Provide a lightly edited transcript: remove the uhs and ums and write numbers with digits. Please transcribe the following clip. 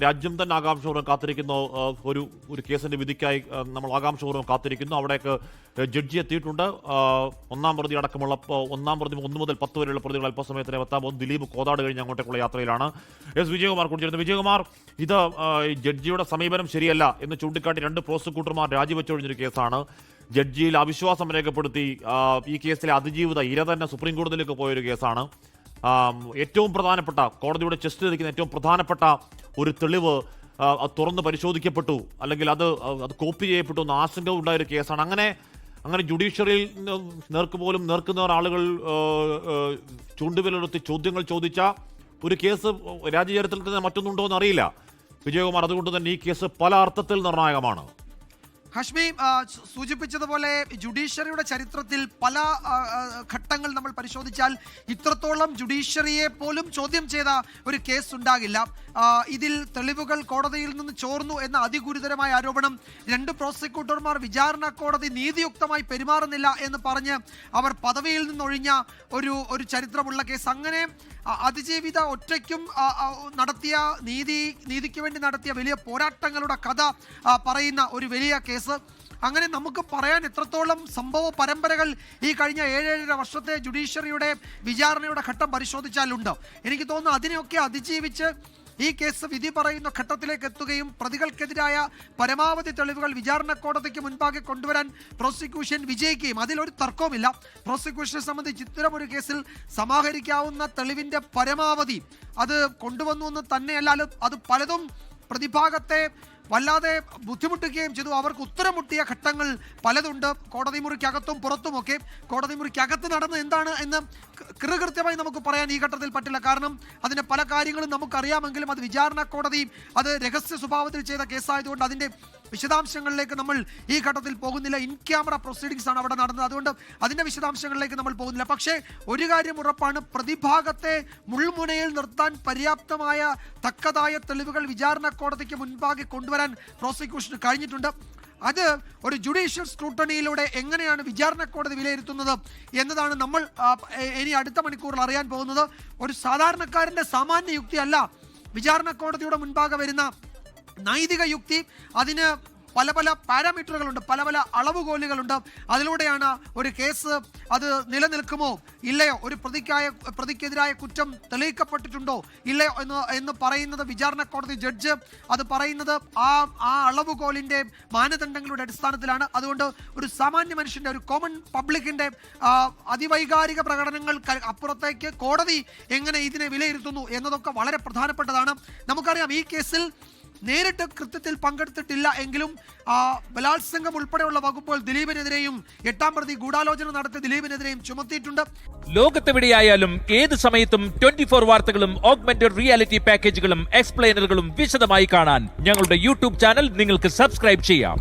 രാജ്യം തന്നെ ആകാംക്ഷപൂർവ്വം കാത്തിരിക്കുന്ന ഒരു കേസിന്റെ വിധിക്കായി നമ്മൾ ആകാംക്ഷപൂർവ്വം കാത്തിരിക്കുന്നു. അവിടേക്ക് ജഡ്ജി എത്തിയിട്ടുണ്ട്. ഒന്നാം പ്രതി അടക്കമുള്ള 1 മുതൽ 10 വരെയുള്ള പ്രതികൾ അല്പസമയത്തിന് എത്താൻ പോകുന്നു. ദിലീപ് കോതാട് കഴിഞ്ഞ് അങ്ങോട്ടേക്കുള്ള യാത്രയിലാണ്. വിജയകുമാർ കൂടിച്ചേരുന്നു. വിജയകുമാർ, ഇത് ജഡ്ജിയുടെ സമീപനം ശരിയല്ല എന്ന് ചൂണ്ടിക്കാട്ടി 2 പ്രോസിക്യൂട്ടർമാർ രാജിവെച്ചൊഴിഞ്ഞൊരു കേസാണ്. ജഡ്ജിയിൽ അവിശ്വാസം രേഖപ്പെടുത്തി ഈ കേസിലെ അതിജീവിത ഇര തന്നെ സുപ്രീം കോടതിയിലേക്ക് പോയൊരു കേസാണ്. ഏറ്റവും പ്രധാനപ്പെട്ട കോടതിയുടെ ചെസ്റ്റ് ഇരിക്കുന്ന ഏറ്റവും പ്രധാനപ്പെട്ട ഒരു തെളിവ് തുറന്ന് പരിശോധിക്കപ്പെട്ടു, അല്ലെങ്കിൽ അത് കോപ്പി ചെയ്യപ്പെട്ടു എന്ന ആശങ്ക ഉണ്ടായൊരു കേസാണ്. അങ്ങനെ ജുഡീഷ്യറിയിൽ നേർക്കുന്ന ആളുകൾ ചൂണ്ടുവിരലെടുത്ത് ചോദ്യങ്ങൾ ചോദിച്ച ഒരു കേസ് രാജ്യചരിത്രത്തിൽ തന്നെ മറ്റൊന്നുണ്ടോ എന്ന് അറിയില്ല വിജയകുമാർ. അതുകൊണ്ട് തന്നെ ഈ കേസ് പല അർത്ഥത്തിൽ നിർണായകമാണ്. ഹഷ്മി സൂചിപ്പിച്ചതുപോലെ ജുഡീഷ്യറിയുടെ ചരിത്രത്തിൽ പല ഘട്ടങ്ങൾ നമ്മൾ പരിശോധിച്ചാൽ ഇത്രത്തോളം ജുഡീഷ്യറിയെ പോലും ചോദ്യം ചെയ്ത ഒരു കേസ് ഉണ്ടാകില്ല. ഇതിൽ തെളിവുകൾ കോടതിയിൽ നിന്ന് ചോർന്നു എന്ന അതിഗുരുതരമായ ആരോപണം 2 പ്രോസിക്യൂട്ടർമാർ വിചാരണ കോടതി നീതിയുക്തമായി പെരുമാറുന്നില്ല എന്ന് പറഞ്ഞ് അവർ പദവിയിൽ നിന്നൊഴിഞ്ഞ ഒരു ചരിത്രമുള്ള കേസ്. അങ്ങനെ അതിജീവിത ഒറ്റയ്ക്കും നടത്തിയ നീതിക്ക് വേണ്ടി നടത്തിയ വലിയ പോരാട്ടങ്ങളുടെ കഥ പറയുന്ന ഒരു വലിയ കേസ്. അങ്ങനെ നമുക്ക് പറയാൻ എത്രത്തോളം സംഭവ പരമ്പരകൾ ഈ കഴിഞ്ഞ 7-7.5 വർഷത്തെ ജുഡീഷ്യറിയുടെ വിചാരണയുടെ ഘട്ടം പരിശോധിച്ചാലുണ്ട്. എനിക്ക് തോന്നുന്നു അതിനെയൊക്കെ അതിജീവിച്ച് ഈ കേസ് വിധി പറയുന്ന ഘട്ടത്തിലേക്ക് എത്തുകയും പ്രതികൾക്കെതിരായ പരമാവധി തെളിവുകൾ വിചാരണ കോടതിക്ക് മുൻപാകെ കൊണ്ടുവരാൻ പ്രോസിക്യൂഷൻ വിജയിക്കുകയും അതിലൊരു തർക്കവുമില്ല. പ്രോസിക്യൂഷനെ സംബന്ധിച്ച് ഇത്തരം ഒരു കേസിൽ സമാഹരിക്കാവുന്ന തെളിവിന്റെ പരമാവധി അത് കൊണ്ടുവന്നു എന്ന് തന്നെയല്ല, അത് പലതും പ്രതിഭാഗത്തെ വല്ലാതെ ബുദ്ധിമുട്ടുകയും ചെയ്തു. അവർക്ക് ഉത്തരം മുട്ടിയ ഘട്ടങ്ങൾ പലതുണ്ട്. കോടതി മുറിക്കകത്തും പുറത്തുമൊക്കെ. കോടതി മുറിക്കകത്ത് നടന്ന് എന്താണ് എന്ന് കൃത്യമായി നമുക്ക് പറയാൻ ഈ ഘട്ടത്തിൽ പറ്റില്ല. കാരണം അതിൻ്റെ പല കാര്യങ്ങളും നമുക്കറിയാമെങ്കിലും അത് വിചാരണ കോടതി അത് രഹസ്യ സ്വഭാവത്തിൽ ചെയ്ത കേസായതുകൊണ്ട് അതിൻ്റെ വിശദാംശങ്ങളിലേക്ക് നമ്മൾ ഈ ഘട്ടത്തിൽ പോകുന്നില്ല. ഇൻ ക്യാമറ പ്രൊസീഡിങ്സ് ആണ് അവിടെ നടന്നത്, അതുകൊണ്ട് അതിൻ്റെ വിശദാംശങ്ങളിലേക്ക് നമ്മൾ പോകുന്നില്ല. പക്ഷേ ഒരു കാര്യം ഉറപ്പാണ്, പ്രതിഭാഗത്തെ മുൾമുനയിൽ നിർത്താൻ പര്യാപ്തമായ തക്കതായ തെളിവുകൾ വിചാരണ കോടതിക്ക് മുൻപാകെ കൊണ്ടുവരാൻ പ്രോസിക്യൂഷന് കഴിഞ്ഞിട്ടുണ്ട്. അത് ഒരു ജുഡീഷ്യൽ സ്ക്രൂട്ടണിയിലൂടെ എങ്ങനെയാണ് വിചാരണ കോടതി വിലയിരുത്തുന്നത് എന്നതാണ് നമ്മൾ ഇനി അടുത്ത മണിക്കൂറിൽ അറിയാൻ പോകുന്നത്. ഒരു സാധാരണക്കാരൻ്റെ സാമാന്യ യുക്തിയല്ല വിചാരണ കോടതിയുടെ മുൻപാകെ വരുന്ന നൈതിക യുക്തി. അതിന് പല പാരാമീറ്ററുകളുണ്ട്, പല അളവുകോലുകളുണ്ട്. അതിലൂടെയാണ് ഒരു കേസ് അത് നിലനിൽക്കുമോ ഇല്ലയോ, ഒരു പ്രതിക്കെതിരായ കുറ്റം തെളിയിക്കപ്പെട്ടിട്ടുണ്ടോ ഇല്ലയോ എന്ന് പറയുന്നത് വിചാരണ കോടതി ജഡ്ജ് അത് പറയുന്നത് ആ അളവുകോലിൻ്റെ മാനദണ്ഡങ്ങളുടെ അടിസ്ഥാനത്തിലാണ്. അതുകൊണ്ട് ഒരു സാമാന്യ മനുഷ്യൻ്റെ, ഒരു കോമൺ പബ്ലിക്കിൻ്റെ അതിവൈകാരിക പ്രകടനങ്ങൾ അപ്പുറത്തേക്ക് കോടതി എങ്ങനെ ഇതിനെ വിലയിരുത്തുന്നു എന്നതൊക്കെ വളരെ പ്രധാനപ്പെട്ടതാണ്. നമുക്കറിയാം ഈ കേസിൽ നേരിട്ട് കൃത്യത്തിൽ പങ്കെടുത്തിട്ടില്ല എങ്കിലും ബലാത്സംഗം ഉൾപ്പെടെയുള്ള വകുപ്പുകൾ ദിലീപിനെതിരെയും 8-ാം പ്രതി ഗൂഢാലോചന നടത്തിയ ദിലീപിനെതിരെയും ചുമത്തിയിട്ടുണ്ട്. ലോകത്തെവിടെയായാലും ഏത് സമയത്തും 24 വാർത്തകളും ഓഗ്മെന്റഡ് റിയാലിറ്റി പാക്കേജുകളും എക്സ്പ്ലെയിനറുകളും വിശദമായി കാണാൻ ഞങ്ങളുടെ യൂട്യൂബ് ചാനൽ നിങ്ങൾക്ക് സബ്സ്ക്രൈബ് ചെയ്യാം.